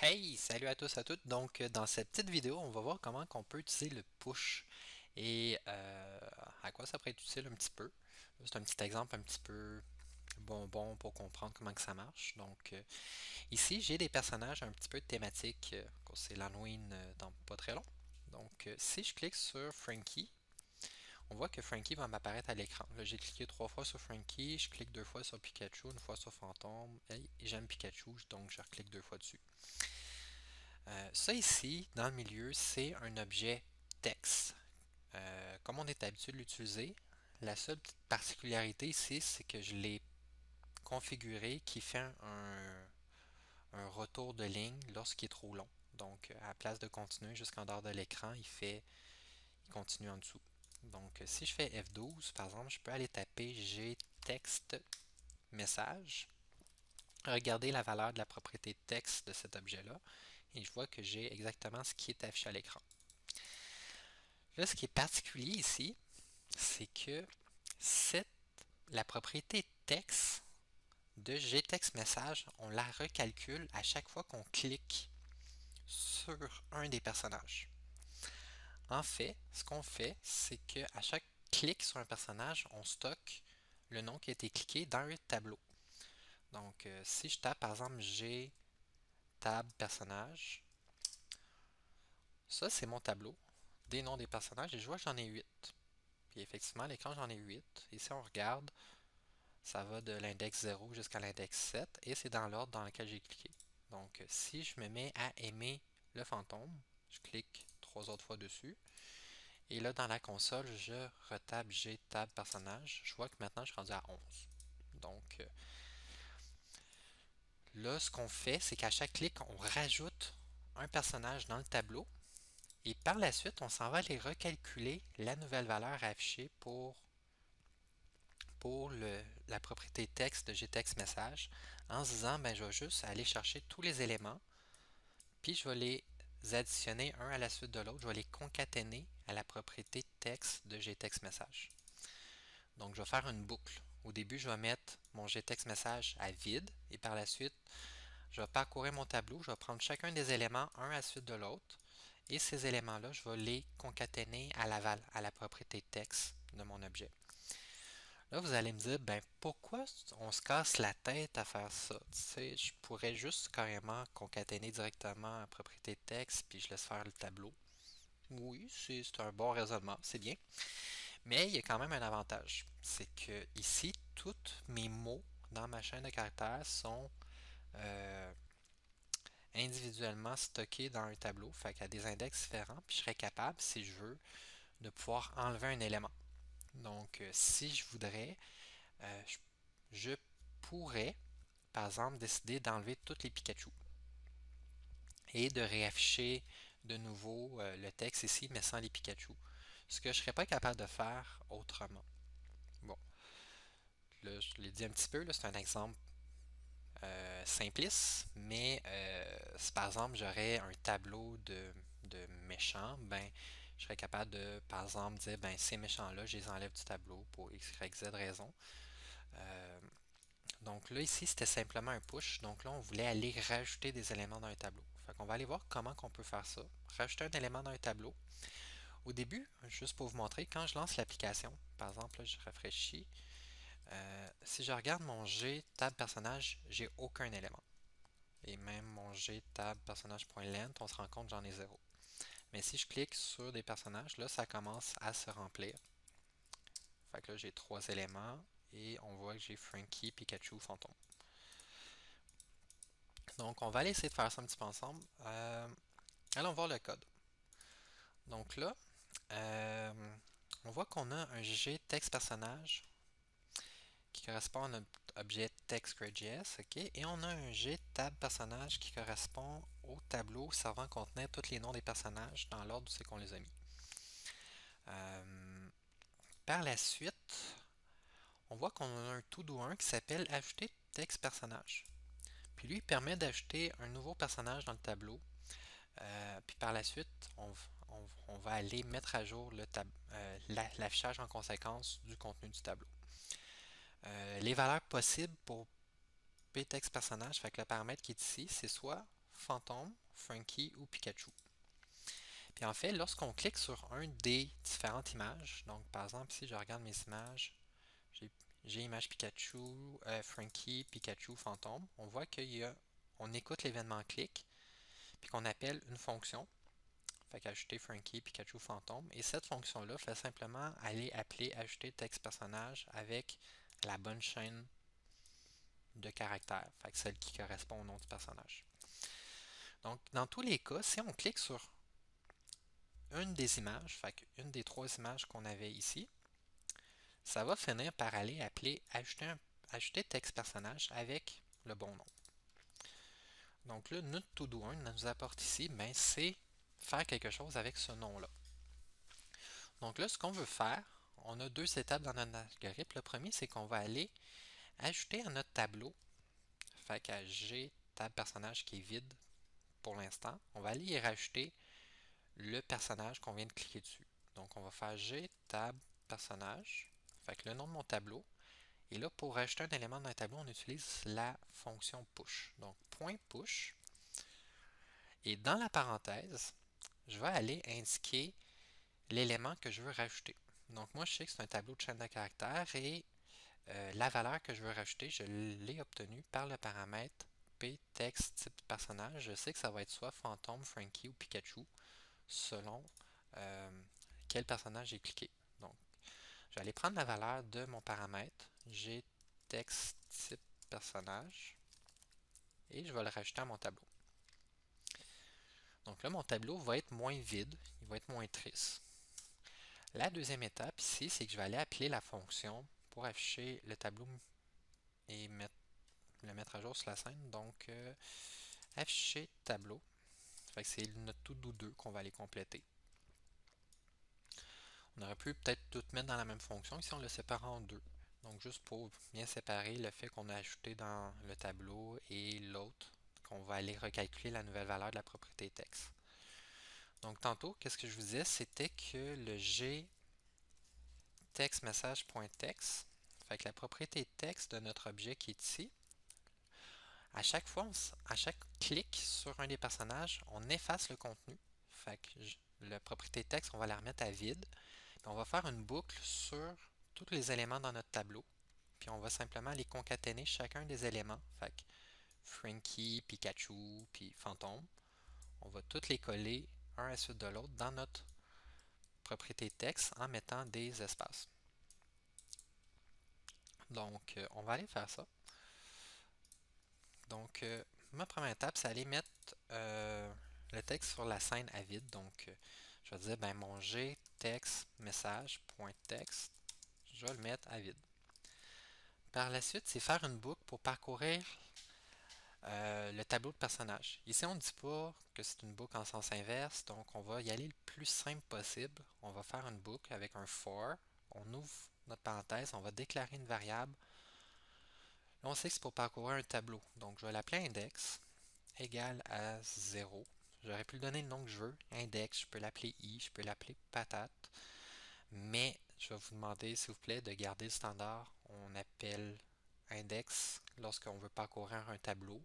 Hey, salut à tous à toutes. Donc, dans cette petite vidéo, on va voir comment on peut utiliser le push et à quoi ça pourrait être utile un petit peu. C'est un petit exemple un petit peu bonbon pour comprendre comment que ça marche. Donc, ici, j'ai des personnages un petit peu thématiques. C'est l'Halloween dans pas très long. Donc, si je clique sur Frankie, on voit que Frankie va m'apparaître à l'écran. Là, j'ai cliqué 3 fois sur Frankie, je clique 2 fois sur Pikachu, une fois sur Fantôme, et j'aime Pikachu, donc je reclique 2 fois dessus. Ça ici, dans le milieu, c'est un objet texte. Comme on est habitué de l'utiliser, la seule petite particularité ici, c'est que je l'ai configuré qui fait un retour de ligne lorsqu'il est trop long. Donc, à la place de continuer jusqu'en dehors de l'écran, il continue en dessous. Donc, si je fais F12, par exemple, je peux aller taper G texte message, regarder la valeur de la propriété texte de cet objet-là, et je vois que j'ai exactement ce qui est affiché à l'écran. Là, ce qui est particulier ici, c'est que cette, la propriété texte de GTextMessage, on la recalcule à chaque fois qu'on clique sur un des personnages. En fait, ce qu'on fait, c'est qu'à chaque clic sur un personnage, on stocke le nom qui a été cliqué dans un tableau. Donc, si je tape par exemple G tab personnage, ça c'est mon tableau des noms des personnages et je vois que j'en ai 8. Puis effectivement, à l'écran j'en ai 8. Et si on regarde, ça va de l'index 0 jusqu'à l'index 7 et c'est dans l'ordre dans lequel j'ai cliqué. Donc, si je me mets à aimer le fantôme, je clique 3 autres fois dessus. Et là, dans la console, je retape G tab personnage. Je vois que maintenant, je suis rendu à 11. Donc, là, ce qu'on fait, c'est qu'à chaque clic, on rajoute un personnage dans le tableau. Et par la suite, on s'en va aller recalculer la nouvelle valeur affichée pour la propriété texte de GTextMessage en se disant, ben, je vais juste aller chercher tous les éléments, puis je vais les additionner un à la suite de l'autre, je vais les concaténer à la propriété texte de GTextMessage. Donc, je vais faire une boucle. Au début, je vais mettre mon GTextMessage à vide et par la suite, je vais parcourir mon tableau, je vais prendre chacun des éléments un à la suite de l'autre et ces éléments-là, je vais les concaténer à la propriété texte de mon objet. Là, vous allez me dire, ben pourquoi on se casse la tête à faire ça? Tu sais, je pourrais juste carrément concaténer directement à propriété texte, puis je laisse faire le tableau. Oui, c'est un bon raisonnement, c'est bien. Mais il y a quand même un avantage. C'est que ici, tous mes mots dans ma chaîne de caractères sont euh, individuellement stockés dans un tableau, fait qu'à des index différents, puis je serais capable, si je veux, de pouvoir enlever un élément. Donc, si je voudrais, euh, je, je pourrais, par exemple, décider d'enlever toutes les Pikachu et de réafficher de nouveau le texte ici, mais sans les Pikachu. Ce que je ne serais pas capable de faire autrement. Bon, là, je l'ai dit un petit peu, c'est un exemple simpliste, mais si par exemple j'aurais un tableau de méchants, ben je serais capable de, par exemple, dire ben ces méchants-là, je les enlève du tableau pour X, Y, Z raison. Euh, Donc là, ici, c'était simplement un push. Donc là, on voulait aller rajouter des éléments dans un tableau. Fait qu'on va aller voir comment on peut faire ça. Rajouter un élément dans un tableau. Au début, juste pour vous montrer, quand je lance l'application, par exemple, là, je rafraîchis. Si je regarde mon G tab personnage, j'ai aucun élément. Et même mon G tab personnage.length, on se rend compte que j'en ai zéro. Mais si je clique sur des personnages, là, ça commence à se remplir. Fait que là, j'ai 3 éléments et on voit que j'ai Frankie, Pikachu, Fantôme. Donc, on va aller essayer de faire ça un petit peu ensemble. Allons voir le code. Donc là, euh, on voit qu'on a un G texte personnage qui correspond à notre objet text.js, ok? Et on a un G tab personnage qui correspond au tableau servant à contenir tous les noms des personnages dans l'ordre où c'est qu'on les a mis. Euh, Par la suite, on voit qu'on a un to-do 1 qui s'appelle ajouter texte personnage. Puis lui, il permet d'ajouter un nouveau personnage dans le tableau. Puis par la suite, on va aller mettre à jour l'affichage en conséquence du contenu du tableau. Les valeurs possibles pour ptextPersonnage, fait que le paramètre qui est ici, c'est soit fantôme, Frankie ou Pikachu. Puis en fait, lorsqu'on clique sur un des différentes images, donc par exemple ici je regarde mes images, j'ai image Pikachu, Frankie, Pikachu, fantôme, on voit on écoute l'événement clic, puis qu'on appelle une fonction, fait qu'ajouter Frankie, Pikachu, fantôme, et cette fonction-là fait simplement aller appeler ajouter texte personnage avec la bonne chaîne de caractères, fait que celle qui correspond au nom du personnage. Donc dans tous les cas, si on clique sur une des images, fait une des trois images qu'on avait ici, ça va finir par aller appeler ajouter texte personnage avec le bon nom. Donc là, notre to-do 1 nous apporte ici, ben, c'est faire quelque chose avec ce nom-là. Donc là, ce qu'on veut faire, on a deux étapes dans notre algorithme. Le premier, c'est qu'on va aller ajouter à notre tableau, fait qu'à G tab personnage qui est vide pour l'instant, on va aller y rajouter le personnage qu'on vient de cliquer dessus. Donc on va faire G tab personnage, fait que le nom de mon tableau. Et là, pour rajouter un élément dans un tableau, on utilise la fonction push. Donc point push. Et dans la parenthèse, je vais aller indiquer l'élément que je veux rajouter. Donc moi, je sais que c'est un tableau de chaîne de caractères et la valeur que je veux rajouter, je l'ai obtenue par le paramètre pText type personnage. Je sais que ça va être soit fantôme, Frankie ou Pikachu, selon quel personnage j'ai cliqué. Donc, je vais aller prendre la valeur de mon paramètre gText type personnage et je vais le rajouter à mon tableau. Donc là, mon tableau va être moins vide, il va être moins triste. La deuxième étape ici, c'est que je vais aller appeler la fonction pour afficher le tableau et le mettre à jour sur la scène. Donc, afficher tableau. Fait que c'est notre to-do 2 qu'on va aller compléter. On aurait pu peut-être tout mettre dans la même fonction. Ici, on le sépare en deux. Donc, juste pour bien séparer le fait qu'on a ajouté dans le tableau et l'autre, qu'on va aller recalculer la nouvelle valeur de la propriété texte. Donc, tantôt, qu'est-ce que je vous disais? C'était que le G textMessage.text, fait que la propriété texte de notre objet qui est ici, à chaque fois, à chaque clic sur un des personnages, on efface le contenu. Fait que la propriété texte, on va la remettre à vide. Puis on va faire une boucle sur tous les éléments dans notre tableau. Puis on va simplement les concaténer chacun des éléments. Fait que Frankie, Pikachu, puis Fantôme. On va tous les coller un à la suite de l'autre dans notre propriété texte en mettant des espaces. Donc, on va aller faire ça. Donc, ma première étape, c'est aller mettre le texte sur la scène à vide. Donc, je vais dire, ben, mon G texte message.text, je vais le mettre à vide. Par la suite, c'est faire une boucle pour parcourir le tableau de personnage. Ici, on ne dit pas que c'est une boucle en sens inverse, donc on va y aller le plus simple possible. On va faire une boucle avec un for. On ouvre notre parenthèse, on va déclarer une variable. Là, on sait que c'est pour parcourir un tableau. Donc, je vais l'appeler index égale à 0. J'aurais pu lui donner le nom que je veux. Index, je peux l'appeler i, je peux l'appeler patate. Mais je vais vous demander, s'il vous plaît, de garder le standard. On appelle index lorsqu'on veut parcourir un tableau.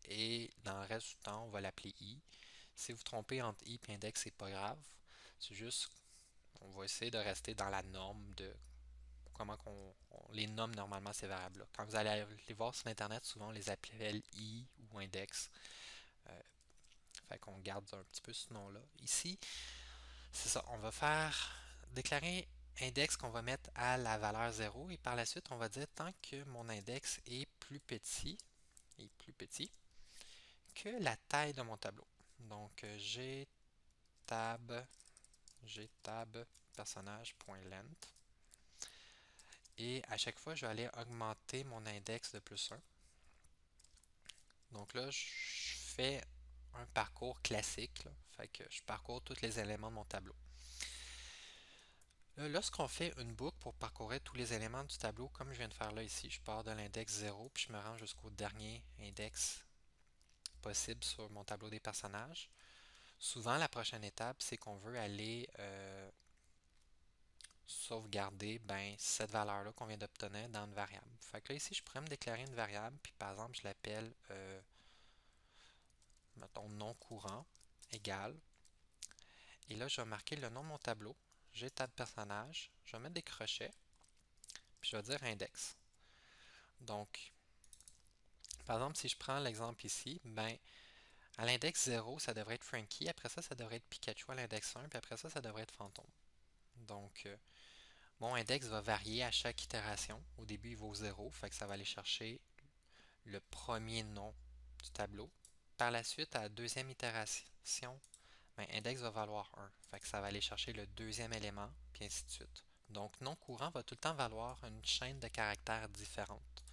Et dans le reste du temps, on va l'appeler i. Si vous trompez entre i et index, c'est pas grave. C'est juste, on va essayer de rester dans la norme de comment on les nomme normalement ces variables-là. Quand vous allez les voir sur Internet, souvent on les appelle i ou index. Fait qu'on garde un petit peu ce nom-là. Ici, c'est ça. On va faire déclarer index qu'on va mettre à la valeur 0 et par la suite, on va dire tant que mon index est plus petit que la taille de mon tableau. Donc, gtab personnage.length et à chaque fois, je vais aller augmenter mon index de plus 1. Donc là, je fais un parcours classique. Là. Fait que je parcours tous les éléments de mon tableau. Là, lorsqu'on fait une boucle pour parcourir tous les éléments du tableau, comme je viens de faire là ici, je pars de l'index 0 puis je me rends jusqu'au dernier index possible sur mon tableau des personnages. Souvent, la prochaine étape, c'est qu'on veut aller sauvegarder cette valeur-là qu'on vient d'obtenir dans une variable. Fait que là, ici, je pourrais me déclarer une variable, puis par exemple, je l'appelle ton nom courant égale. Et là, je vais marquer le nom de mon tableau. J'ai tab personnage. Je vais mettre des crochets. Puis je vais dire index. Donc, par exemple, si je prends l'exemple ici, ben, à l'index 0, ça devrait être Frankie. Après ça, ça devrait être Pikachu à l'index 1. Puis après ça, ça devrait être Fantôme. Donc, mon index va varier à chaque itération. Au début, il vaut 0. Fait que ça va aller chercher le premier nom du tableau. Par la suite, à la deuxième itération, ben, index va valoir 1. Fait que ça va aller chercher le deuxième élément, puis ainsi de suite. Donc, nom courant va tout le temps valoir une chaîne de caractères différente.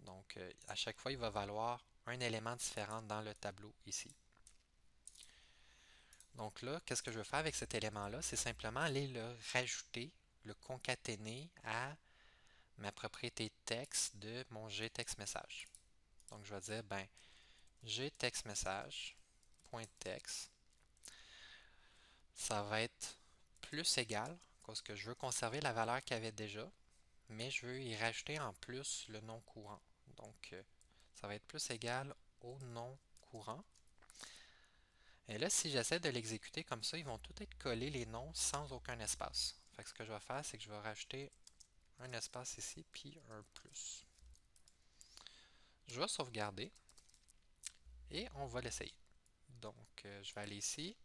Donc, à chaque fois, il va valoir un élément différent dans le tableau ici. Donc là, qu'est-ce que je veux faire avec cet élément-là? C'est simplement aller le rajouter, le concaténer à ma propriété texte de mon getextMessage. Donc, je vais dire, ben, getextMessage.text, ça va être plus égal, parce que je veux conserver la valeur qu'il y avait déjà, mais je veux y rajouter en plus le nom courant. Donc, ça va être plus égal au nom courant. Et là, si j'essaie de l'exécuter comme ça, ils vont tout être collés les noms sans aucun espace. Fait que ce que je vais faire, c'est que je vais rajouter un espace ici, puis un plus. Je vais sauvegarder et on va l'essayer. Donc, je vais aller ici.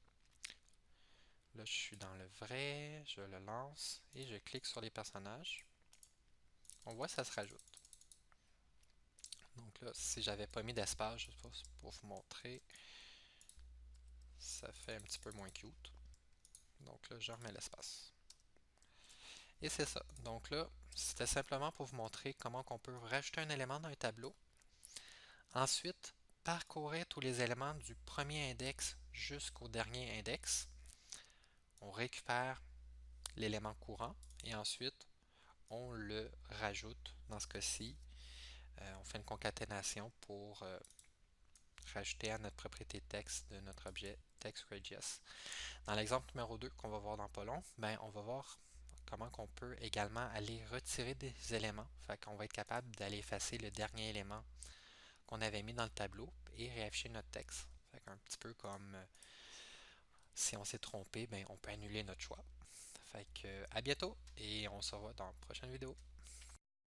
Là, je suis dans le vrai, je le lance et je clique sur les personnages. On voit ça se rajoute. Donc là, si j'avais pas mis d'espace, juste pour vous montrer, ça fait un petit peu moins cute. Donc là, je remets l'espace. Et c'est ça. Donc là, c'était simplement pour vous montrer comment on peut rajouter un élément dans un tableau. Ensuite, parcourir tous les éléments du premier index jusqu'au dernier index. On récupère l'élément courant et ensuite on le rajoute. Dans ce cas-ci, on fait une concaténation pour rajouter à notre propriété texte de notre objet textRadius. Dans l'exemple numéro 2 qu'on va voir dans pas long, ben, on va voir comment on peut également aller retirer des éléments. Fait qu'on va être capable d'aller effacer le dernier élément qu'on avait mis dans le tableau et réafficher notre texte. Fait qu'un petit peu comme si on s'est trompé, ben, on peut annuler notre choix. Fait que à bientôt et on se revoit dans la prochaine vidéo.